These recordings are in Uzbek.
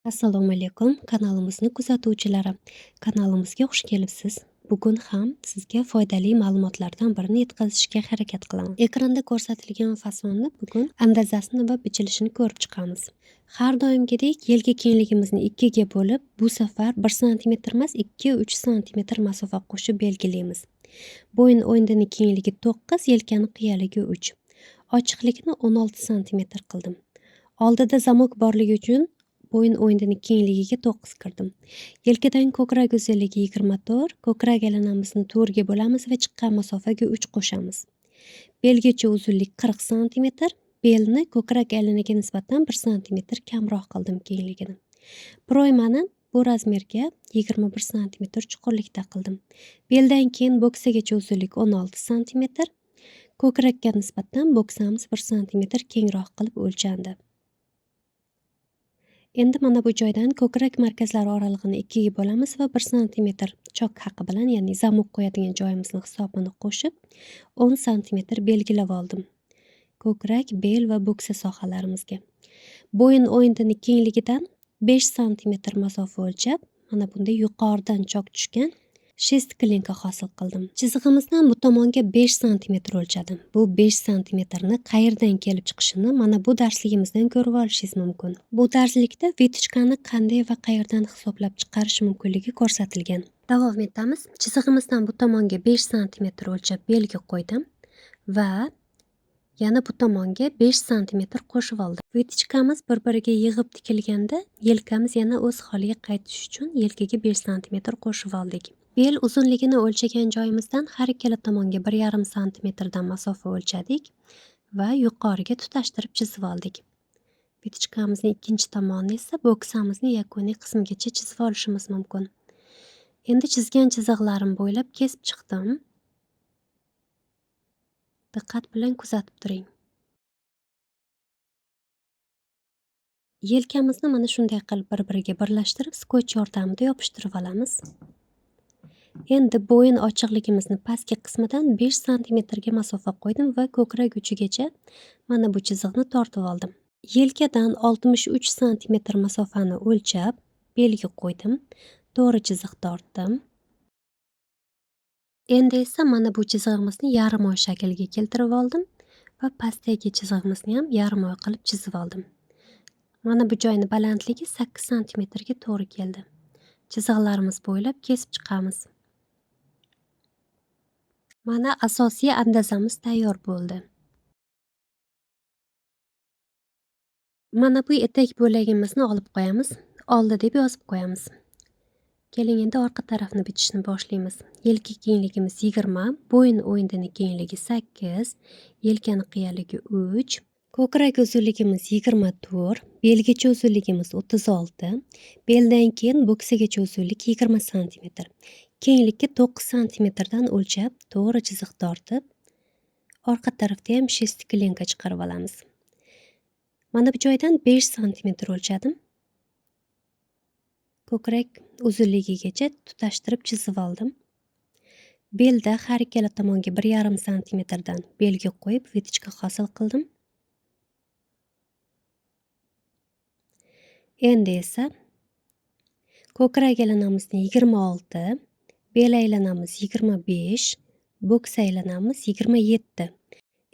Assalomu alaykum, kanalimizni kuzatuvchilari. Kanalimizga xush kelibsiz. Bugun ham sizga foydali ma'lumotlardan birini yetkazishga harakat qilaman. Ekranda ko'rsatilgan fasonni bugun andazasini va bichilishini ko'rib chiqamiz. Har doimgidek yelka kengligimizni ikkiga bo'lib, bu safar 1 sm emas, 2-3 sm masofa qo'shib belgilaymiz. Bo'yin o'yindining kengligi 9, yelkani qiyaligi 3. Ochiqlikni 16 sm qildim. Oldida zamok borligi uchun bo'yin o'yindining kengligiga 9 kirdim. Yelkadan ko'krak uzunligi 24, ko'krak aylanamizni 4 ga bo'lamiz va chiqqan masofaga 3 qo'shamiz. Belgacha uzunlik 40 sm, belni ko'krak aylaniga nisbatan 1 sm kamroq qildim kengligini. Proymani bu razmerga 21 sm chuqurlikda qildim. Beldan keyin bo'ksagacha uzunlik 16 sm, ko'krakka nisbatan bo'ksamiz 1 sm kengroq qilib o'lchandi. Endi mana bu joydan ko'krak markazlari oralig'ini 2 ga bo'lamiz va 1 sm chok haqi bilan, ya'ni zamok qo'yadigan joyimizni hisobini qo'shib 10 sm belgilab oldim. Ko'krak, bel va bo'ksa sohalarimizga. Bo'yin o'yindining kengligidan 5 sm masofa o'lchab, mana bunday yuqoridan chok tushgan shestkilinka hosil qildim. Chizig'imizdan bu tomonga 5 sm o'lchadim. Bu 5 sm ni qayerdan kelib chiqishini mana bu darsligimizdan ko'rib olishingiz mumkin. Bu darslikda vitichkani qanday va qayerdan hisoblab chiqarish mumkinligi ko'rsatilgan. Davom etamiz. Chizig'imizdan bu tomonga 5 sm o'lchab belgi qo'ydim va yana bu tomonga 5 sm qo'shib oldim. Vitichkamiz bir-biriga yig'ib tikilganda yelkamiz yana o'z holiga qaytish uchun yelkaga 5 sm qo'shib oldik. Bel uzunligini o'lchagan joyimizdan har ikkala tomonga 1,5 sm dan masofa o'lchadik va yuqoriga tutashtirib chizib oldik. Vitichkamizning ikkinchi tomonini esa bo'ksamizning yakuniy qismigacha chizib olishimiz mumkin. Endi chizgan chiziqlarim bo'ylab kesib chiqdim. Diqqat bilan kuzatib turing. Yelkamizni mana shunday qilib bir-biriga birlashtirib, skotch yordamida yopishtirib olamiz. Endi bo'yin ochiqligimizni pastki qismidan 5 sm ga masofa qo'ydim va ko'krak uchigacha mana bu chiziqni tortib oldim. Yelkadan 63 sm masofani o'lchab, belgi qo'ydim. To'g'ri chiziq tortdim. Endi esa mana bu chizig'imizni yarim oy shakliga keltirib oldim va pastdagi chizig'imizni ham yarim oy qilib chizib oldim. Mana bu joyning balandligi 8 sm ga to'g'ri keldi. Chiziqlarimiz bo'ylab kesib chiqamiz. Mana asosiy andazamiz tayyor bo'ldi. Mana bu etak bo'lagimizni olib qo'yamiz. Oldi deb yozib qo'yamiz. Keling endi orqa tarafni bichishni boshlaymiz. Yelka kengligimiz 20, bo'yin o'yindining kengligi 8, yelkani qiyaligi 3, ko'krak uzunligimiz 24, belgacha uzunligimiz 36, beldan keyin bo'ksagacha uzunlik 20 sm. Kenglikka 9 sm dan o'lchab, to'g'ri chiziq tortib, orqa tarafda ham shestkilinka chiqarib olamiz. Mana bu joydan 5 sm o'lchadim. Ko'krak uzunligigacha tutashtirib chizib oldim. Belda har ikkala tomonga 1,5 sm dan belgi qo'yib vitichka hosil qildim. Endi esa ko'krak aylanamizni 26, bel aylanamiz 25, bo'ksa aylanamiz 27.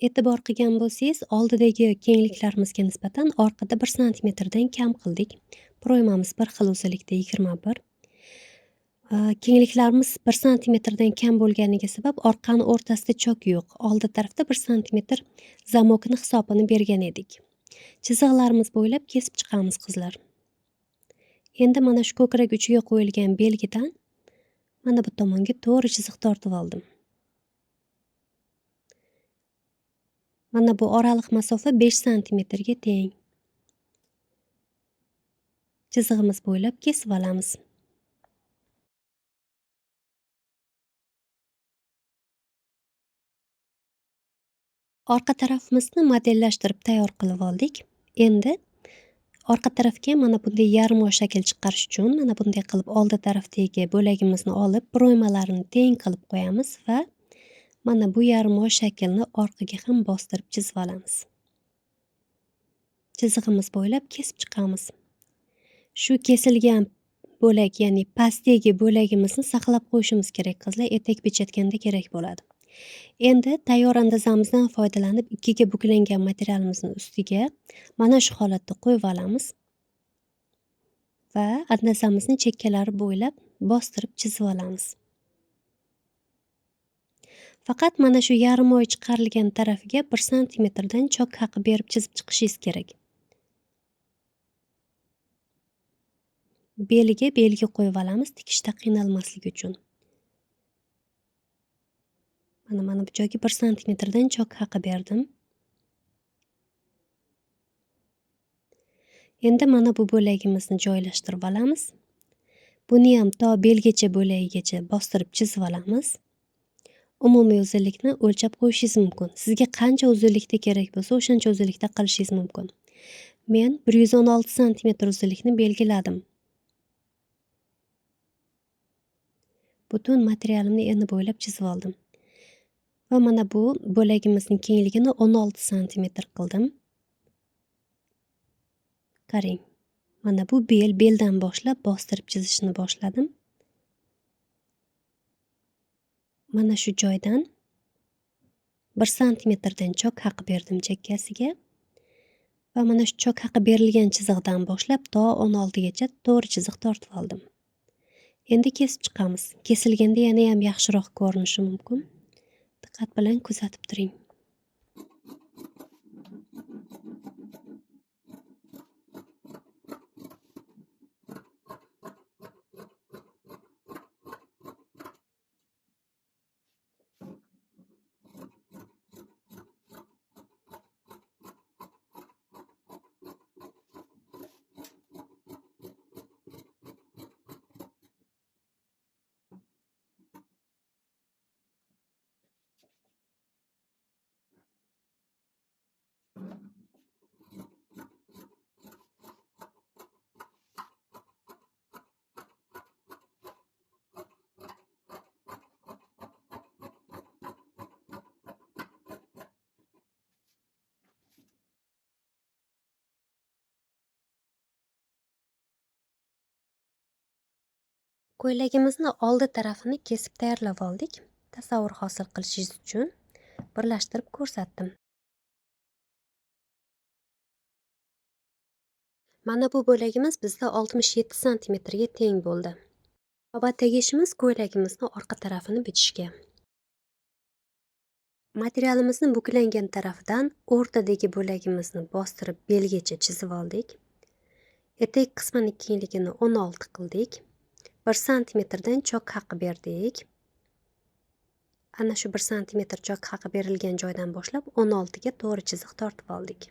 E'tibor qilgan bo'lsangiz, oldidagi kengliklarimizga nisbatan orqada 1 sm dan kam qildik. Proymamiz bir xil uzunlikda 21. Kengliklarimiz 1 sm dan kam bo'lganiga sabab orqani o'rtasida chok yo'q. Oldi tarafda 1 sm zamokni hisobini bergan edik. Chiziqlarimiz bo'ylab kesib chiqamiz qizlar. Endi mana shu ko'krak uchiga qo'yilgan belgidan mana bu tomonga to'g'ri chiziq tortib oldim. Mana bu oraliq masofa 5 sm ga teng. Chizig'imiz bo'ylab kesib olamiz. Orqa tarafimizni modellashtirib tayyor qilib oldik. Endi orqa tarafga mana bunday yarim oy shakl chiqarish uchun mana bunday qilib oldi tarafdagi bo'lagimizni olib, proymalarini teng qilib qo'yamiz va mana bu yarim oy shaklni orqaga ham bostirib chizib olamiz. Chizig'imiz bo'ylab kesib chiqamiz. Shu kesilgan bo'lak, ya'ni pastdagi bo'lagimizni saqlab qo'yishimiz kerak qizlar, etak bechayotganda kerak bo'ladi. Endi tayyor andazamizdan foydalanib ikkiga buklangan materialimizni ustiga mana shu holatda qo'yib olamiz va andazamizni chekkalari bo'ylab bostirib chizib olamiz. Faqat mana shu yarim oy chiqarilgan tarafiga 1 santimetrdan chok haqi berib chizib chiqishingiz kerak. Beliga belgi qo'yib olamiz tikishda qiynalmasligi uchun. Mana bu joyga 1 santimetrdan chok haqi berdim. Endi mana bu bo'lagimizni joylashtirib olamiz. Buni ham to belgacha bo'lagigacha bostirib chizib olamiz. Umumiy uzunlikni o'lchab qo'yishingiz mumkin. Sizga qancha uzunlikda kerak bo'lsa, o'shancha uzunlikda qilishingiz mumkin. Men 116 santimetr uzunlikni belgiladim. Butun materialimni eni bo'ylab chizib oldim. Va mana bu bo'lagimizning kengligini 16 santimetr qildim. Qarang. Mana bu beldan boshlab bostirib chizishni boshladim. Mana shu joydan 1 santimetrdan chok haqi berdim chekkasiga. Va mana shu chok haqi berilgan chiziqdan boshlab to 16 gacha to'g'ri chiziq tortib oldim. Endi kesib chiqamiz. Kesilganda yana ham yaxshiroq ko'rinishi mumkin. Diqqat bilan kuzatib turing. Ko'ylagimizni oldi tarafini kesib tayyorlab oldik. Tasavvur hosil qilishingiz uchun birlashtirib ko'rsatdim. Mana bu bo'lagimiz bizda 67 santimetrga teng bo'ldi. Navbatdagi ishimiz ko'ylagimizni orqa tarafini bichishga. Materialimizni buklangan tarafidan o'rtadagi bo'lagimizni bostirib belgacha chizib oldik. Etek qismining kengligini 16 qildik. 1 santimetrdan chok haqi berdik. Ana shu 1 santimetr chok haqi berilgan joydan boshlab 16 ga to'g'ri chiziq tortib oldik.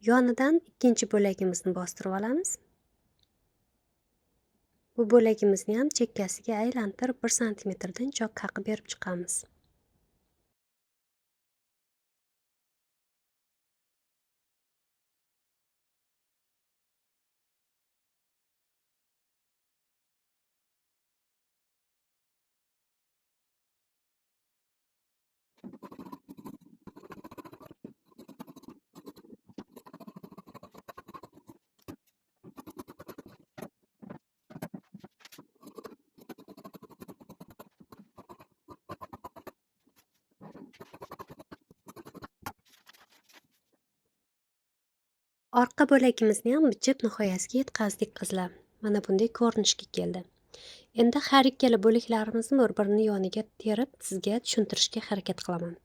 Yonidan ikkinchi bo'lagimizni bostirib olamiz. Bu bo'lagimizni ham chekkasiga aylantirib 1 santimetrdan chok haqi berib chiqamiz. Orqa bo'lagimizni ham bichib nihoyasiga yetkazdik qizlar. Mana bunday ko'rinishga keldi. Endi har ikkala bo'laklarimizni bir-birini yoniga terib sizga tushuntirishga harakat qilaman.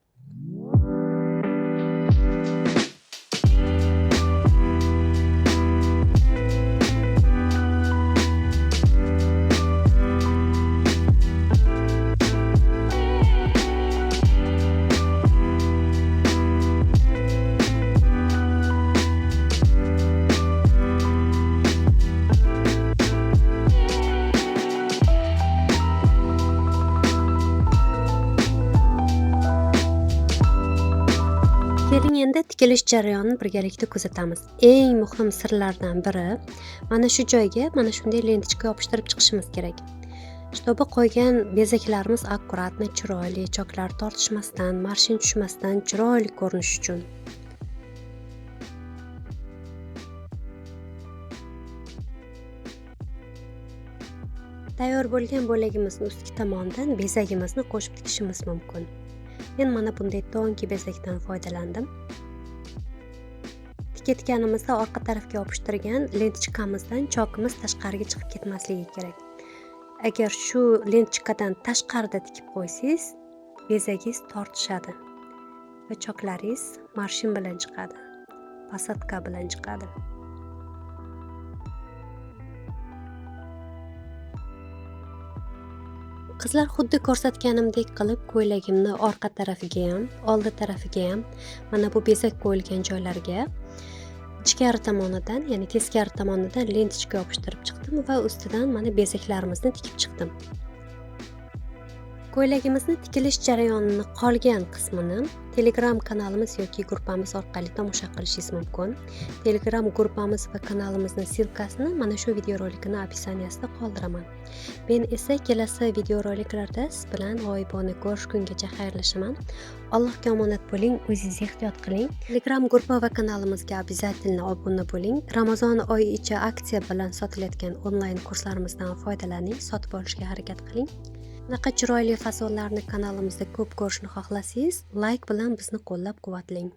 Keling endi tikilish jarayonini birgalikda kuzatamiz. Eng muhim sirlardan biri mana shu joyga mana shunday lentichka yopishtirib chiqishimiz kerak. Shtobi qo'ygan bezaklarimiz akkuratni, chiroyli, choklar tortishmasdan, marshin tushmasdan chiroyli ko'rinish uchun. Tayyor bo'lgan bo'lagimizni ustki tomonidan bezagimizni qo'shib tikishimiz mumkin. Men mana bunday tonki bezakdan foydalandim. Tikayotganimizda orqa tarafga yopishtirgan lentichkamizdan chokimiz tashqariga chiqib ketmasligi kerak. Agar shu lentichkadan tashqarida tikib qo'ysangiz, bezagingiz tortishadi va choklaringiz marshin bilan chiqadi, posadka bilan chiqadi. Qizlar xuddi ko'rsatganimdek qilib ko'ylagimni orqa tarafiga ham, oldi tarafiga ham mana bu bezak qo'yilgan joylarga ichkari tomonidan, ya'ni teskari tomonidan lentichka yopishtirib chiqdim va ustidan mana bezaklarimizni tikib chiqdim. Ko'ylagimizni tikilish jarayonini qolgan qismini Telegram kanalimiz yoki gruppamiz orqali tomosha qilishingiz mumkin. Telegram gruppamiz va kanalimizning silkasini mana shu videorolikning описаниесida qoldiraman. Men esa kelasi videoroliklarda siz bilan g'oyibona ko'rishgungacha xayrlashaman. Allohga omonat bo'ling, o'zingizni ehtiyot qiling. Telegram gruppa va kanalimizga обязательно obuna bo'ling. Ramazon oyi ichi aksiya bilan sotilayotgan onlayn kurslarimizdan foydalaning, sotib olishga harakat qiling. Bunaqa chiroyli fasonlarni kanalimizda ko'p ko'rishni xohlasangiz, like bilan bizni qo'llab-quvvatlang.